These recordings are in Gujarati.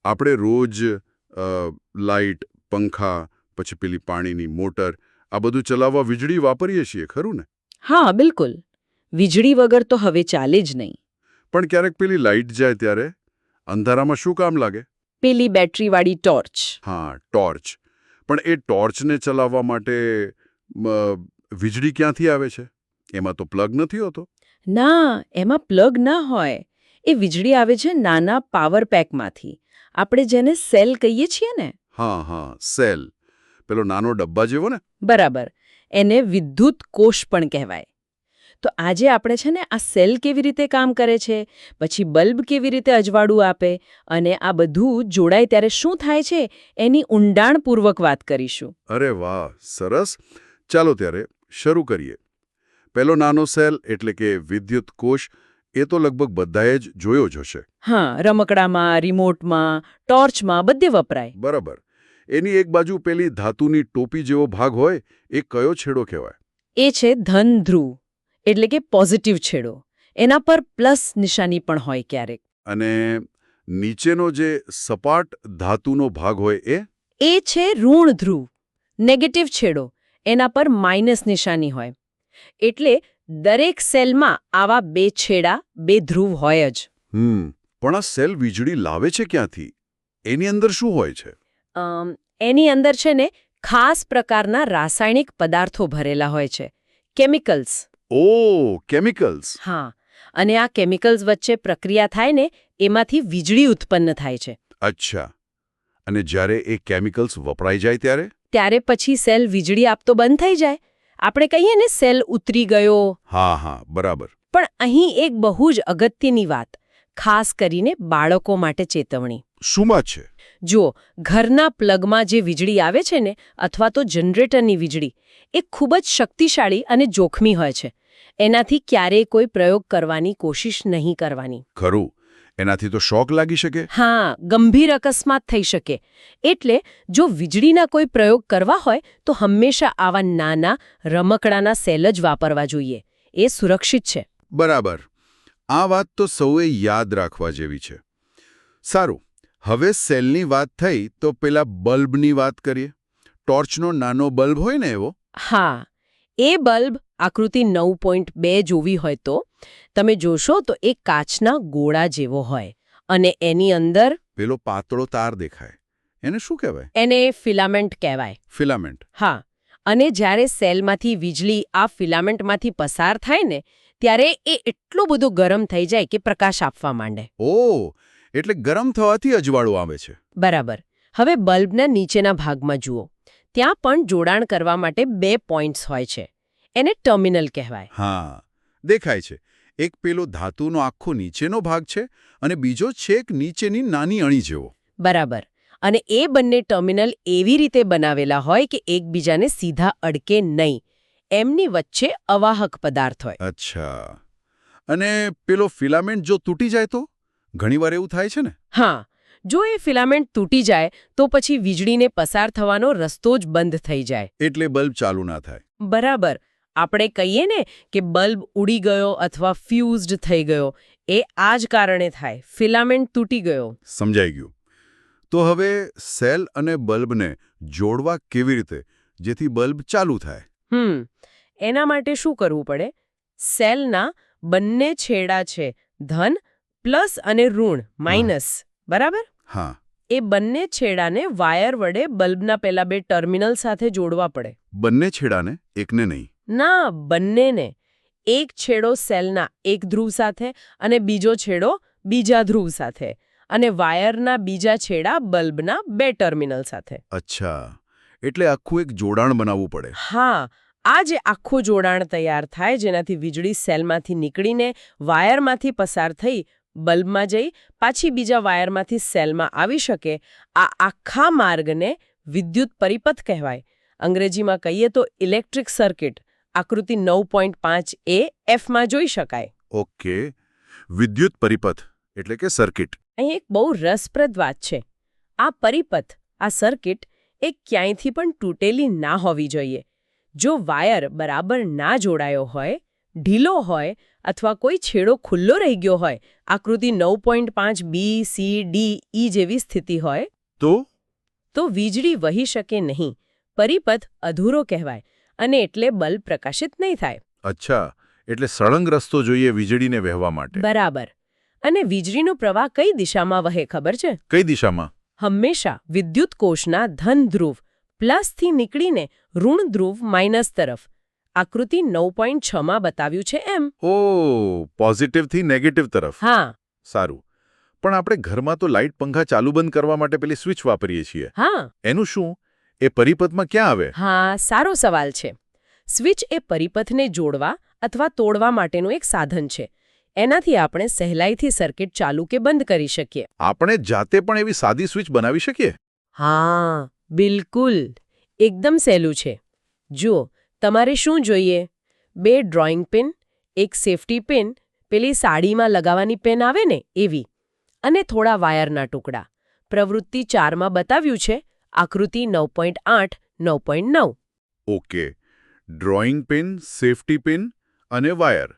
આપણે રોજ લાઇટ, પંખા, પછી પેલી પાણીની મોટર આ બધું ચલાવવા વીજળી વાપરીએ છીએ ખરું ને? હા બિલકુલ. વીજળી વગર તો હવે ચાલે જ નહીં. પણ ક્યારેક પેલી લાઇટ જાય ત્યારે અંધારામાં શું કામ લાગે? પેલી બેટરીવાળી ટોર્ચ. હા, ટોર્ચ. પણ એ ટોર્ચને ચલાવવા માટે વીજળી ક્યાંથી આવે છે? એમાં તો પ્લગ નથી હોતો. ના, એમાં પ્લગ ના હોય. એ વીજળી આવે છે નાના પાવર પેકમાંથી. આપણે જેને સેલ કહીએ છીએ ને. હા, સેલ. પેલો નાનો ડબ્બા જેવો ને? બરાબર. એને વિદ્યુત કોષ પણ કહેવાય. તો આજે આપણે છે ને આ સેલ કેવી રીતે કામ કરે છે, પછી બલ્બ કેવી રીતે અજવાળું આપે અને આ બધું જોડાય ત્યારે શું થાય છે એની ઊંડાણપૂર્વક વાત કરીશું. અરે વાહ, સરસ. ચાલો ત્યારે શરૂ કરીએ. પેલો નાનો સેલ એટલે કે વિદ્યુત કોષ એ તો લગભગ બધાએ જ જોયો જ હશે. હા, રમકડામાં, રિમોટમાં, ટોર્ચમાં બધે વપરાય. બરાબર. એની એક બાજુ પેલી ધાતુની ટોપી જેવો ભાગ હોય એ કયો છેડો કહેવાય? એ છે ધન ધ્રુવ, એટલે કે પોઝિટિવ છેડો. એના પર પ્લસ નિશાની પણ હોય ક્યારેક. અને નીચેનો જે સપાટ ધાતુનો ભાગ હોય એ છે ઋણ ધ્રુવ, નેગેટિવ છેડો. એના પર માઇનસ નિશાની હોય. એટલે દરેક સેલમાં આવા બે છેડા, બે ધ્રુવ હોય જ. પણ આ સેલ વીજળી લાવે છે ક્યાંથી? એની અંદર શું હોય છે? એની અંદર છે ને ખાસ પ્રકારના રાસાયણિક પદાર્થો ભરેલા હોય છે, કેમિકલ્સ. ઓહ, કેમિકલ્સ. હા, અને આ કેમિકલ્સ વચ્ચે પ્રક્રિયા થાય ને એમાંથી વીજળી ઉત્પન્ન થાય છે. અચ્છા. અને જ્યારે એ કેમિકલ્સ વપરાઈ જાય ત્યારે? ત્યારે પછી સેલ વીજળી આપતો બંધ થઈ જાય. આપણે કહીએ ને સેલ ઉતરી ગયો. હા, બરાબર. પણ અહીં એક બહુ જ અગત્યની વાત, ખાસ કરીને બાળકો માટે ચેતવણી. શું વાત છે? જુઓ, ઘરના પ્લગમાં જે વીજળી આવે છે ને અથવા તો જનરેટરની વીજળી, એ ખૂબ જ શક્તિશાળી અને જોખમી હોય છે. એનાથી ક્યારેય કોઈ પ્રયોગ કરવાની કોશિશ નહીં કરવાની. ખરું. એનાથી તો શોક લાગી શકે? હા, ગંભીર અકસ્માત થઈ શકે. એટલે જો વીજળીના કોઈ પ્રયોગ કરવા હોય તો હંમેશા આવા નાના રમકડાના સેલ જ વાપરવા જોઈએ. એ સુરક્ષિત છે. બરાબર. આ વાત તો સૌએ યાદ રાખવા જેવી છે. સારું. હવે સેલની વાત થઈ તો પેલા બલ્બની વાત કરીએ. ટોર્ચનો નાનો બલ્બ હોય ને એવો? હા, એ બલ્બ આકૃતિ 9.2 જોવી હોય તો તમે જોશો તો એ કાચના ગોળા જેવો હોય અને એની અંદર પેલો પાતળો તાર દેખાય. એને શું કહેવાય? એને ફિલામેન્ટ કહેવાય. ફિલામેન્ટ. હા, અને જ્યારે સેલમાંથી વીજળી આ ફિલામેન્ટમાંથી પસાર થાય ને ત્યારે એ એટલો બધો ગરમ થઈ જાય કે પ્રકાશ આપવા માંડે. ઓહ, એટલે ગરમ થવાથી અજવાળું આવે છે. બરાબર. હવે બલ્બના નીચેના ભાગમાં જુઓ. ત્યાં પણ જોડાણ કરવા માટે 2 પોઈન્ટ્સ હોય છે. એને ટર્મિનલ કહેવાય. હા, દેખાય છે. એક પેલો ધાતુનો આખો નીચેનો ભાગ છે અને બીજો છેક નીચેની નાની અણી જેવો. બરાબર. અને એ બંને ટર્મિનલ એવી રીતે બનાવેલા હોય કે એકબીજાને સીધા અડકે નહીં. એમની વચ્ચે અવાહક પદાર્થ હોય. અચ્છા. અને પેલો ફિલામેન્ટ જો તૂટી જાય તો? ઘણીવાર એવું થાય છે ને? હા, જો એ ફિલામેન્ટ તૂટી જાય તો પછી વીજળીને પસાર થવાનો રસ્તો જ બંધ થઈ જાય. એટલે બલ્બ ચાલુ ના થાય. બરાબર. આપણે કહીએ ને કે બલ્બ ઉડી ગયો અથવા ફ્યુઝડ થઈ ગયો, એ આ જ કારણે થાય. ફિલામેન્ટ તૂટી ગયો. સમજાઈ ગયું. તો હવે સેલ અને બલ્બને જોડવા કેવી રીતે જેથી બલ્બ ચાલુ થાય? એના માટે શું કરવું પડે? સેલના બંને છેડા છે ધન પ્લસ અને ઋણ માઇનસ. બરાબર? હા. એ બંને છેડાને વાયર વડે બલ્બના પેલા 2 ટર્મિનલ સાથે જોડવા પડે. બંને છેડાને? એકને નહીં? ના, બંનેને. એક છેડો સેલના એક ધ્રુવ સાથે અને બીજો છેડો બીજા ધ્રુવ સાથે. અને વાયરના બીજા છેડા બલ્બના 2 ટર્મિનલ સાથે. અચ્છા. એટલે આખું એક જોડાણ બનાવવું પડે. હા, આ જે આખું જોડાણ તૈયાર થાય જેનાથી વીજળી સેલમાંથી નીકળીને વાયરમાંથી પસાર થઈ બલ્બમાં જઈ પાછી બીજા વાયરમાંથી સેલમાં આવી શકે, આ આખા માર્ગને વિદ્યુત પરિપથ કહેવાય. અંગ્રેજીમાં કહીએ તો ઇલેક્ટ્રિક સર્કિટ. આકૃતિ 9.5 એ એફમાં જોઈ શકાય. ઓકે. વિદ્યુત પરિપથ એટલે કે સર્કિટ. અહીં એક બહુ રસપ્રદ વાત છે. આ પરિપથ, આ સર્કિટ એ ક્યાંયથી પણ તૂટેલી ના હોવી જોઈએ. જો વાયર બરાબર ના જોડાયો હોય, ઢીલો હોય અથવા કોઈ છેડો ખુલ્લો રહી ગયો હોય, આકૃતિ 9.5 બી, સી, ડી, ઈ જેવી સ્થિતિ હોય તો વીજળી વહી શકે નહીં, પરિપથ અધૂરો કહેવાય અને એટલે બલ્બ પ્રકાશિત નહીં થાય. અચ્છા, એટલે સળંગ રસ્તો જોઈએ વીજળીને વહેવા માટે. બરાબર. અને વીજળીનો પ્રવાહ કઈ દિશામાં વહે ખબર છે? કઈ દિશામાં? હંમેશા વિદ્યુત કોષના ધન ધ્રુવ પ્લસથી નીકળીને ઋણ ધ્રુવ માઇનસ તરફ. આકૃતિ 9.6 માં બતાવ્યું છે એમ. ઓ, પોઝિટિવથી નેગેટિવ તરફ. હા. સારું. પણ આપણે ઘરમાં તો લાઇટ પંખા ચાલુ બંધ કરવા માટે પેલી સ્વિચ વાપરીએ છીએ. હા. એનું શું? એ પરિપથમાં ક્યાં આવે? હા, સારો સવાલ છે. સ્વિચ એ પરિપથને જોડવા અથવા તોડવા માટેનું એક સાધન છે. એનાથી આપણે સહેલાઈથી સર્કિટ ચાલુ કે બંધ કરી શકીએ. આપણે જાતે પણ એવી સાદી સ્વિચ બનાવી શકીએ? હા, બિલકુલ. એકદમ સહેલું છે. જુઓ, તમારે શું જોઈએ? 2 ડ્રોઈંગ પિન, એક સેફટી પિન, પેલી સાડીમાં લગાવવાની પેન આવે ને એવી, અને થોડા વાયરના ટુકડા. પ્રવૃત્તિ 4માં બતાવ્યું છે, આકૃતિ 9.8, 9.9. Okay. Drawing pin, safety pin અને વાયર.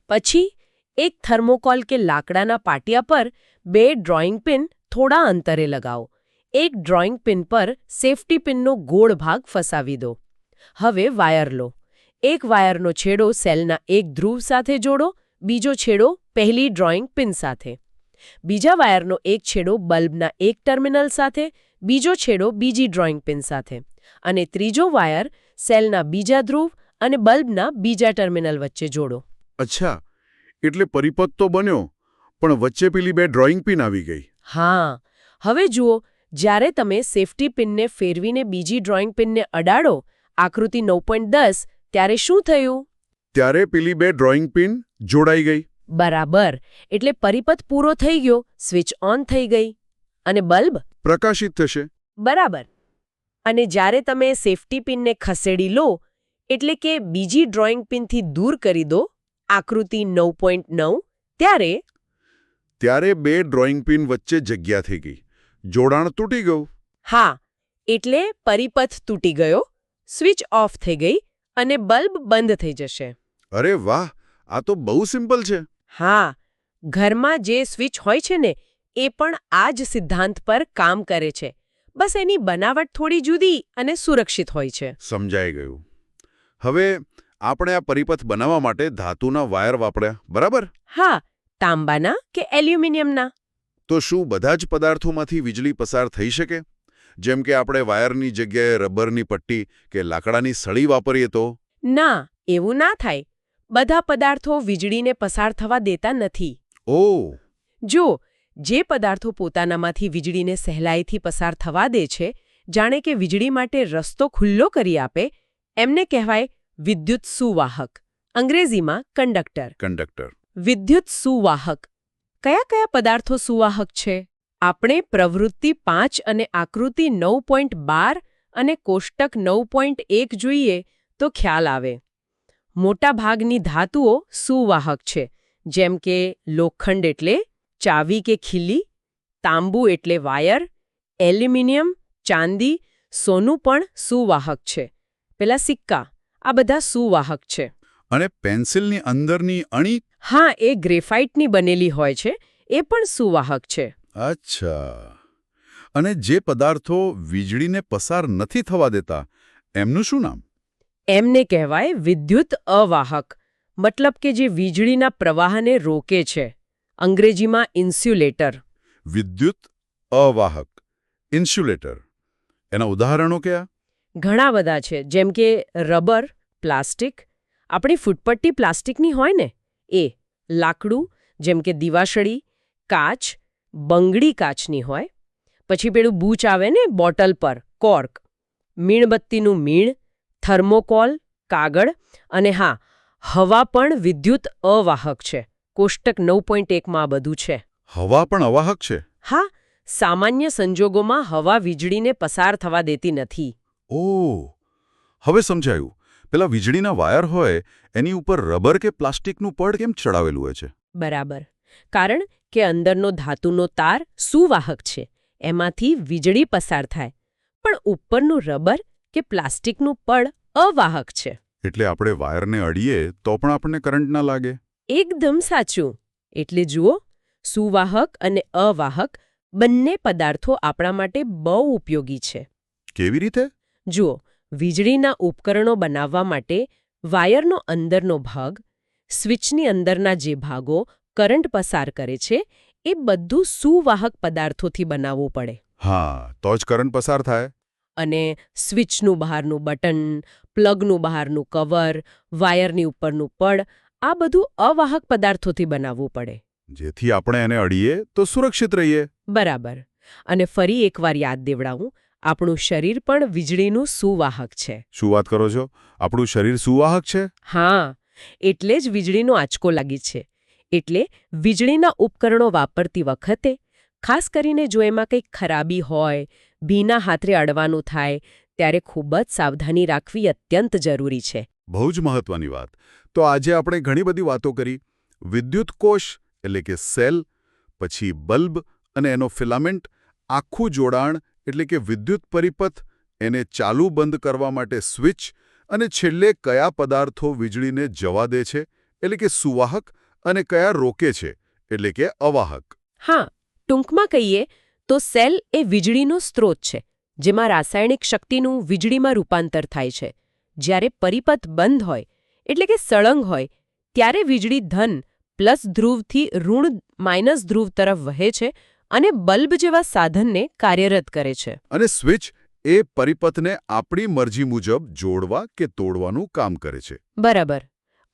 પછી એક થર્મોકોલ કે લાકડાના પાટિયા પર 2 ડ્રોઈંગ પિન થોડા અંતરે લગાવો. એક ડ્રોઈંગ પિન પર સેફટી પિનનો ગોળ ભાગ ફસાવી દો. હવે વાયર લો. એક વાયરનો છેડો સેલના એક ધ્રુવ સાથે જોડો, બીજો છેડો પહેલી ડ્રોઈંગ પિન સાથે. બીજા વાયરનો એક છેડો બલ્બના એક ટર્મિનલ સાથે, બીજો છેડો બીજી ડ્રોઈંગ પિન સાથે. અને ત્રીજો વાયર સેલના બીજા ધ્રુવ અને બલ્બના બીજા ટર્મિનલ વચ્ચે જોડો. અચ્છા, એટલે પરિપથ તો બન્યો, પણ વચ્ચે પેલી 2 ડ્રોઈંગ પિન આવી ગઈ. હા. હવે જુઓ, જ્યારે તમે સેફટી પિનને ફેરવીને બીજી ડ્રોઈંગ પિનને અડાડો, આકૃતિ 9.10, ત્યારે શું થયું? ત્યારે પેલી 2 ડ્રોઈંગ પિન જોડાઈ ગઈ. બરાબર. એટલે પરિપથ પૂરો થઈ ગયો, સ્વિચ ઓન થઈ ગઈ. અને બલ્બ પ્રકાશિત થશે. બરાબર. અને જ્યારે તમે સેફટી પિનને ખસેડી લો, એટલે કે બીજી ડ્રોઈંગ પિનથી દૂર કરી દો, આકૃતિ 9.9, ત્યારે 2 ડ્રોઈંગ પિન વચ્ચે જગ્યા થઈ ગઈ. જોડાણ તૂટી ગયું. હા, એટલે પરિપથ તૂટી ગયો, સ્વિચ ઓફ થઈ ગઈ અને બલ્બ બંધ થઈ જશે. અરે વાહ, આ તો બહુ સિમ્પલ છે. હા, ઘરમાં જે સ્વિચ હોય છે ને, એ પણ આ જ સિદ્ધાંત પર કામ કરે છે. બસ એની બનાવટ થોડી જુદી અને સુરક્ષિત હોય છે. સમજાઈ ગયું. હવે આપણે આ પરિપથ બનાવવા માટે ધાતુના વાયર વાપર્યા, બરાબર? હા, તાંબાના કે એલ્યુમિનિયમના. તો શું બધા જ પદાર્થોમાંથી વીજળી પસાર થઈ શકે? જેમ કે આપણે વાયરની જગ્યાએ રબરની પટ્ટી કે લાકડાની સળી વાપરીએ તો? ના, એવું ના થાય. બધા પદાર્થો વીજળીને પસાર થવા દેતા નથી. ઓહ! જો જે પદાર્થો પોતાનામાંથી વીજળીને સહેલાઈથી પસાર થવા દે છે, જાણે કે વીજળી માટે રસ્તો ખુલ્લો કરી આપે, એમને કહેવાય વિદ્યુત સુવાહક. અંગ્રેજીમાં કંડક્ટર. વિદ્યુત સુવાહક. કયા કયા પદાર્થો સુવાહક છે? આપણે પ્રવૃત્તિ 5 અને આકૃતિ 9.12 અને કોષ્ટક 9.1 જોઈએ તો ખ્યાલ આવે. મોટા ભાગની ધાતુઓ સુવાહક છે, જેમ કે લોખંડ એટલે ચાવી કે ખીલી, તાંબુ એટલે વાયર, એલ્યુમિનિયમ, ચાંદી, સોનું પણ સુવાહક છે. પેલા સિક્કા, આ બધા સુવાહક છે. અને પેન્સિલની અંદરની અણી? હા, એ ગ્રેફાઇટની બનેલી હોય છે, એ પણ સુવાહક છે. અચ્છા. અને જે પદાર્થો વીજળીને પસાર નથી થવા દેતા, એમનું શું નામ? એમને કહેવાય વિદ્યુત અવાહક. મતલબ કે જે વીજળીના પ્રવાહને રોકે છે. અંગ્રેજીમાં ઇન્સ્યુલેટર. વિદ્યુત અવાહક, ઇન્સ્યુલેટર. એના ઉદાહરણો કયા? ઘણા બધા છે, જેમ કે રબર, પ્લાસ્ટિક. આપણી ફૂટપટ્ટી પ્લાસ્ટિકની હોય ને એ. લાકડું, જેમ કે દિવાસળી, કાચ, બંગડી કાચની હોય. પછી પેલું બૂચ આવે ને બોટલ પર, કોર્ક. મીણબત્તીનું મીણ, થર્મોકોલ, કાગળ. અને હા, હવા પણ વિદ્યુત અવાહક છે. કોષ્ટક 9.1માં આ બધું છે. હવા પણ અવાહક છે? હા, સામાન્ય સંજોગોમાં હવા વીજળીને પસાર થવા દેતી નથી. ઓહ! હવે સમજાયું. પેલા વીજળીના વાયર હોય, એની ઉપર રબર કે પ્લાસ્ટિકનું પડ કેમ ચડાવેલું હોય છે? બરાબર. કારણ કે અંદરનો ધાતુનો તાર સુવાહક છે. એમાંથી વીજળી પસાર થાય. પણ ઉપરનું રબર કે પ્લાસ્ટિકનું પડ અવાહક છે. એટલે આપણે વાયરને અડીએ તો પણ આપણને કરંટ ના લાગે? એકદમ સાચું. એટલે જુઓ, સુવાહક અને અવાહક બંને પદાર્થો આપણા માટે બહુ ઉપયોગી છે. કેવી રીતે? જુઓ, વીજળીના ઉપકરણો બનાવવા માટે વાયરનો અંદરનો ભાગ, સ્વિચની અંદરના જે ભાગો કરંટ પસાર કરે છે, એ બધું સુવાહક પદાર્થોથી બનાવવું પડે. હા, તો જ કરંટ પસાર થાય. અને સ્વિચનું બહારનું બટન, પ્લગનું બહારનું કવર, વાયરની ઉપરનું પડ, આ બધું અવાહક પદાર્થોથી બનાવવું પડે. જેથી આપણે એને અડીએ તો સુરક્ષિત રહીએ. બરાબર. અને ફરી એકવાર યાદ દેવડાવું, આપણું શરીર પણ વીજળીનું સુવાહક છે. શું વાત કરો છો? આપણું શરીર સુવાહક છે? હા, એટલે જ વીજળીનો આંચકો લાગી છે. એટલે વીજળીના ઉપકરણો વાપરતી વખતે, ખાસ કરીને જો એમાં કંઈક ખરાબી હોય, ભીના હાથે અડવાનું થાય, ત્યારે ખૂબ જ સાવધાની રાખવી અત્યંત જરૂરી છે. બહુ જ મહત્વની વાત. તો આજે આપણે ઘણી બધી વાતો કરી. વિદ્યુત કોષ એટલે કે સેલ, પછી બલ્બ અને એનો ફિલામેન્ટ, આખું જોડાણ એટલે કે વિદ્યુત પરિપથ, એને ચાલુ બંધ કરવા માટે સ્વિચ, અને છેલ્લે કયા પદાર્થો વીજળીને જવા દે છે એટલે કે સુવાહક અને કયા રોકે છે એટલે કે અવાહક. હા, ટૂંકમાં કહીએ તો સેલ એ વીજળીનો સ્ત્રોત છે, જેમાં રાસાયણિક શક્તિનું વીજળીમાં રૂપાંતર થાય છે. જ્યારે પરિપથ બંધ હોય, એટલે કે સળંગ હોય, ત્યારે વીજળી ધન પ્લસ ધ્રુવથી ઋણ માઇનસ ધ્રુવ તરફ વહે છે અને બલ્બ જેવા સાધનને કાર્યરત કરે છે. અને સ્વિચ એ પરિપથને આપણી મરજી મુજબ જોડવા કે તોડવાનું કામ કરે છે. બરાબર.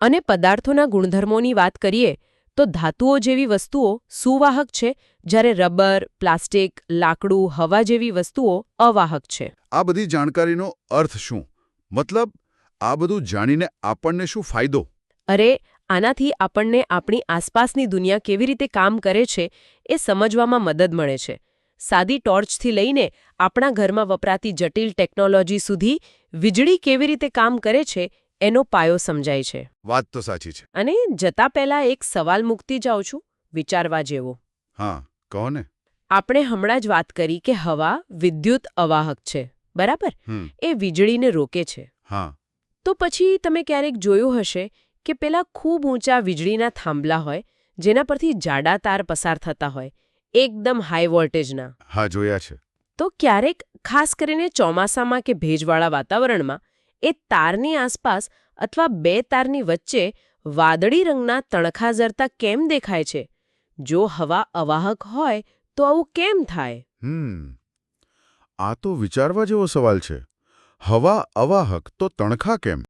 અને પદાર્થોના ગુણધર્મોની વાત કરીએ તો ધાતુઓ જેવી વસ્તુઓ સુવાહક છે, જ્યારે રબર, પ્લાસ્ટિક, લાકડું, હવા જેવી વસ્તુઓ અવાહક છે. આ બધી જાણકારીનો અર્થ શું? મતલબ, આ બધું જાણીને આપણને શું ફાયદો? અરે, આનાથી આપણને આપણી આસપાસની દુનિયા કેવી રીતે કામ કરે છે એ સમજવામાં મદદ મળે છે. સાદી ટોર્ચથી લઈને આપણા ઘરમાં વપરાતી જટિલ ટેકનોલોજી સુધી વીજળી કેવી રીતે કામ કરે છે એનો પાયો સમજાય છે. વાત તો સાચી છે. અને જતા પહેલા એક સવાલ મૂકતી જાઉં છું, વિચારવા જેવો. હા, કહો ને. આપણે હમણાં જ વાત કરી કે હવા વિદ્યુત અવાહક છે, બરાબર? એ વીજળીને રોકે છે. હા. તો પછી તમે ક્યારેક જોયું હશે કે પેલા ખૂબ ઊંચા વીજળીના થાંભલા હોય, જેના પરથી જાડા તાર પસાર થતા હોય, એકદમ હાઈ વોલ્ટેજના. હા, જોયા છે. તો ક્યારેક, ખાસ કરીને ચોમાસામાં કે ભેજવાળા વાતાવરણમાં, એ તારની આસપાસ અથવા બે તારની વચ્ચે વાદળી રંગના તણખા ઝરતા કેમ દેખાય છે? જો હવા અવાહક હોય તો આવું કેમ થાય? આ તો વિચારવા જેવો સવાલ છે. હવા અવાહક તો તણખા કેમ?